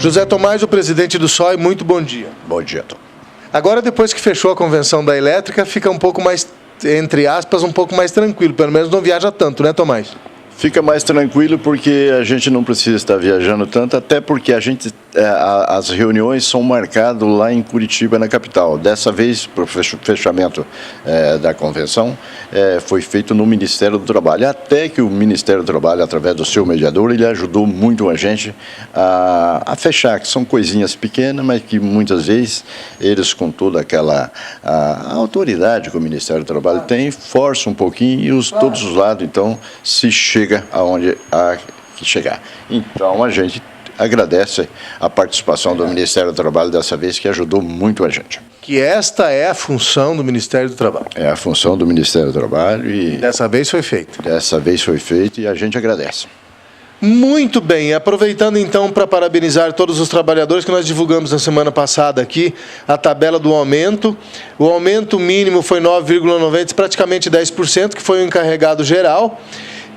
José Tomás, o presidente do SOI, muito bom dia. Bom dia, Tom. Agora, depois que fechou a convenção da elétrica, fica um pouco mais, entre aspas, um pouco mais tranquilo. Pelo menos não viaja tanto, né, Tomás? Fica mais tranquilo porque a gente não precisa estar viajando tanto, até porque as reuniões são marcadas lá em Curitiba, na capital. Dessa vez, para o fechamento da convenção, foi feito no Ministério do Trabalho. Até que o Ministério do Trabalho, através do seu mediador, ele ajudou muito a gente a fechar, que são coisinhas pequenas, mas que muitas vezes eles, com toda aquela a autoridade que o Ministério do Trabalho tem, forçam um pouquinho e todos os lados, então, se chega aonde há que chegar. Então, a gente agradece a participação do Ministério do Trabalho dessa vez, que ajudou muito a gente. Que esta é a função do Ministério do Trabalho. É a função do Ministério do Trabalho e... Dessa vez foi feito. Dessa vez foi feito e a gente agradece. Muito bem, aproveitando então para parabenizar todos os trabalhadores que nós divulgamos na semana passada aqui, a tabela do aumento. O aumento mínimo foi 9,90, praticamente 10%, que foi o encarregado geral,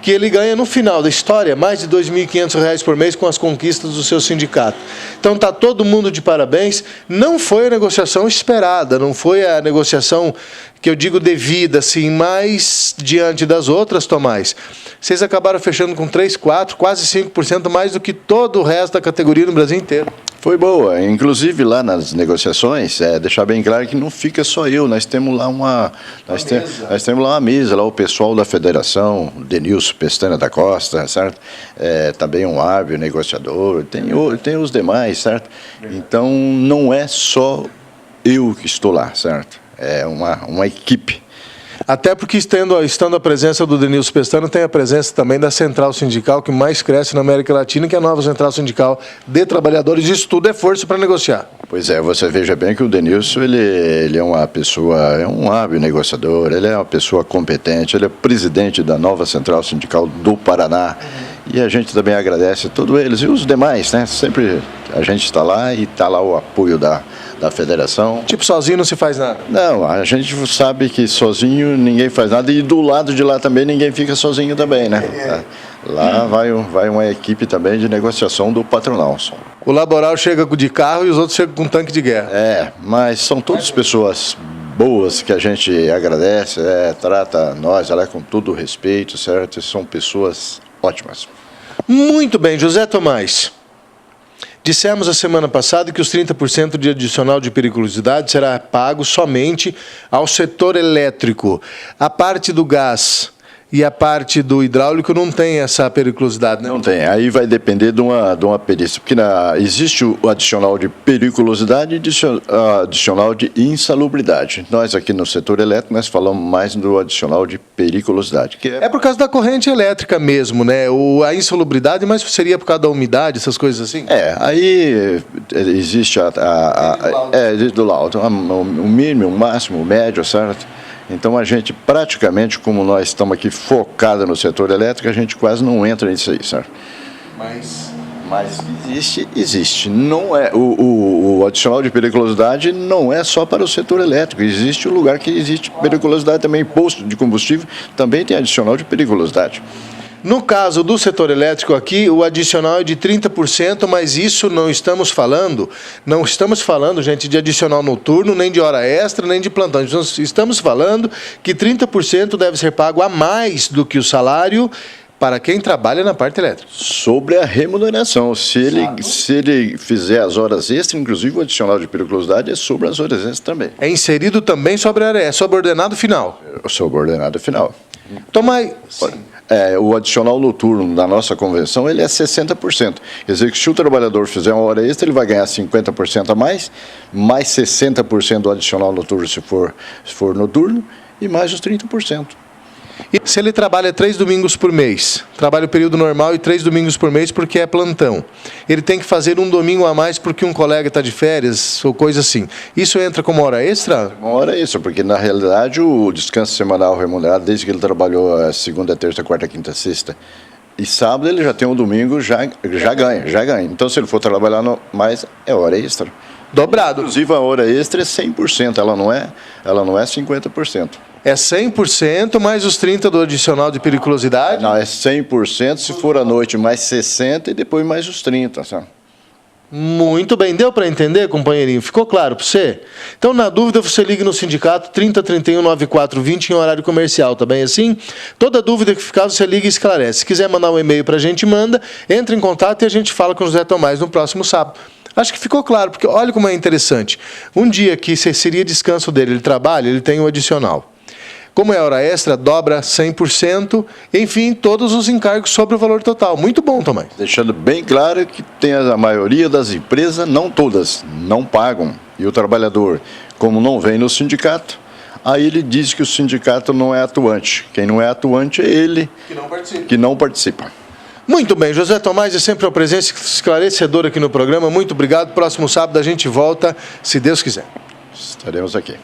que ele ganha no final da história mais de R$ 2.500 por mês com as conquistas do seu sindicato. Então está todo mundo de parabéns. Não foi a negociação esperada, não foi a negociação que eu digo devida, assim, mas diante das outras, Tomás, vocês acabaram fechando com 3, 4, quase 5% mais do que todo o resto da categoria no Brasil inteiro. Foi boa, inclusive lá nas negociações, deixar bem claro que não fica só eu, nós temos lá nós temos lá uma mesa, lá o pessoal da federação, Denilson Pestana da Costa, certo? Também um hábil negociador, tem os demais, certo? Então não é só eu que estou lá, certo? É uma equipe. Até porque, estando a presença do Denilson Pestana, tem a presença também da Central Sindical, que mais cresce na América Latina, que é a nova Central Sindical de Trabalhadores. Isso tudo é força para negociar. Pois é, você veja bem que o Denilson, ele é uma pessoa, é um hábil negociador, ele é uma pessoa competente, ele é presidente da nova Central Sindical do Paraná. E a gente também agradece a todos eles e os demais, né? Sempre a gente está lá e está lá o apoio da federação. Tipo, sozinho não se faz nada? Não, a gente sabe que sozinho ninguém faz nada e do lado de lá também ninguém fica sozinho também, né? Lá vai uma equipe também de negociação do patronal. O laboral chega de carro e os outros chegam com tanque de guerra. Mas são todas pessoas boas que a gente agradece, trata nós lá com todo o respeito, certo? São pessoas ótimas. Muito bem, José Tomás. Dissemos a semana passada que os 30% de adicional de periculosidade será pago somente ao setor elétrico. A parte do gás e a parte do hidráulico não tem essa periculosidade, né? Não tem. Aí vai depender de uma perícia. Porque existe o adicional de periculosidade e adicional de insalubridade. Nós aqui no setor elétrico, nós falamos mais do adicional de periculosidade. Que é por causa da corrente elétrica mesmo, né? A insalubridade, mas seria por causa da umidade, essas coisas assim? Aí existe do laudo, o mínimo, o máximo, o médio, certo? Então, a gente praticamente, como nós estamos aqui focados no setor elétrico, a gente quase não entra nisso aí, certo? Mas existe. Não é, o adicional de periculosidade não é só para o setor elétrico. Existe o lugar que existe periculosidade também. Posto de combustível também tem adicional de periculosidade. No caso do setor elétrico aqui, o adicional é de 30%, mas isso não estamos falando, gente, de adicional noturno, nem de hora extra, nem de plantão. Estamos falando que 30% deve ser pago a mais do que o salário para quem trabalha na parte elétrica. Sobre a remuneração. Se ele fizer as horas extras, inclusive o adicional de periculosidade é sobre as horas extras também. É inserido também sobre a área, é subordinado final. Subordinado final. Tomás... O adicional noturno da nossa convenção, ele é 60%. Quer dizer que se o trabalhador fizer uma hora extra, ele vai ganhar 50% a mais 60% do adicional noturno se for noturno, e mais os 30%. E se ele trabalha 3 domingos por mês, trabalha o período normal e 3 domingos por mês porque é plantão, ele tem que fazer um domingo a mais porque um colega está de férias ou coisa assim. Isso entra como hora extra? Uma hora extra, porque na realidade o descanso semanal remunerado, desde que ele trabalhou a segunda, terça, quarta, quinta, sexta e sábado, ele já tem um domingo, já ganha. Então, se ele for trabalhar mais, é hora extra. Dobrado. Inclusive, a hora extra é 100%, ela não é 50%. É 100% mais os 30% do adicional de periculosidade? Não, é 100% se for à noite mais 60% e depois mais os 30%, sabe? Muito bem, deu para entender, companheirinho? Ficou claro para você? Então, na dúvida, você liga no sindicato 3031 9420 em horário comercial, tá bem assim? Toda dúvida que ficar, você liga e esclarece. Se quiser mandar um e-mail para a gente, manda, entra em contato e a gente fala com o José Tomás no próximo sábado. Acho que ficou claro, porque olha como é interessante. Um dia que seria descanso dele, ele trabalha, ele tem um adicional. Como é hora extra, dobra 100%, enfim, todos os encargos sobre o valor total. Muito bom, Tomás. Deixando bem claro que tem a maioria das empresas, não todas, não pagam. E o trabalhador, como não vem no sindicato, aí ele diz que o sindicato não é atuante. Quem não é atuante é ele que não participa. Muito bem, José Tomás, é sempre uma presença esclarecedora aqui no programa. Muito obrigado. Próximo sábado a gente volta, se Deus quiser. Estaremos aqui.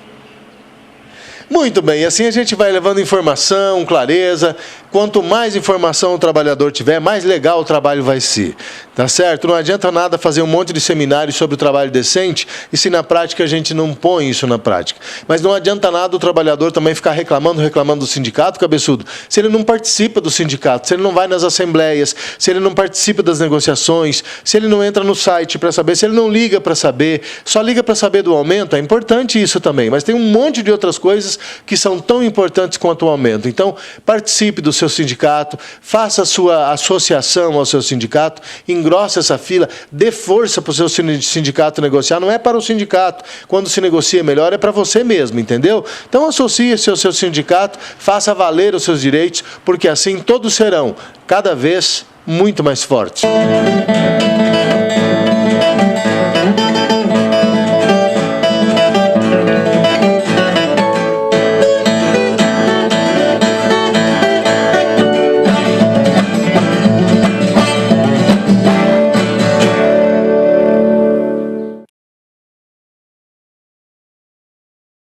Muito bem, assim a gente vai levando informação, clareza. Quanto mais informação o trabalhador tiver, mais legal o trabalho vai ser. Tá certo? Não adianta nada fazer um monte de seminários sobre o trabalho decente e se na prática a gente não põe isso na prática. Mas não adianta nada o trabalhador também ficar reclamando do sindicato, cabeçudo, se ele não participa do sindicato, se ele não vai nas assembleias, se ele não participa das negociações, se ele não entra no site para saber, se ele não liga para saber, só liga para saber do aumento. É importante isso também, mas tem um monte de outras coisas que são tão importantes quanto o aumento. Então, participe do seu sindicato, faça a sua associação ao seu sindicato, engrosse essa fila, dê força para o seu sindicato negociar. Não é para o sindicato. Quando se negocia melhor, é para você mesmo, entendeu? Então, associe-se ao seu sindicato, faça valer os seus direitos, porque assim todos serão cada vez muito mais fortes.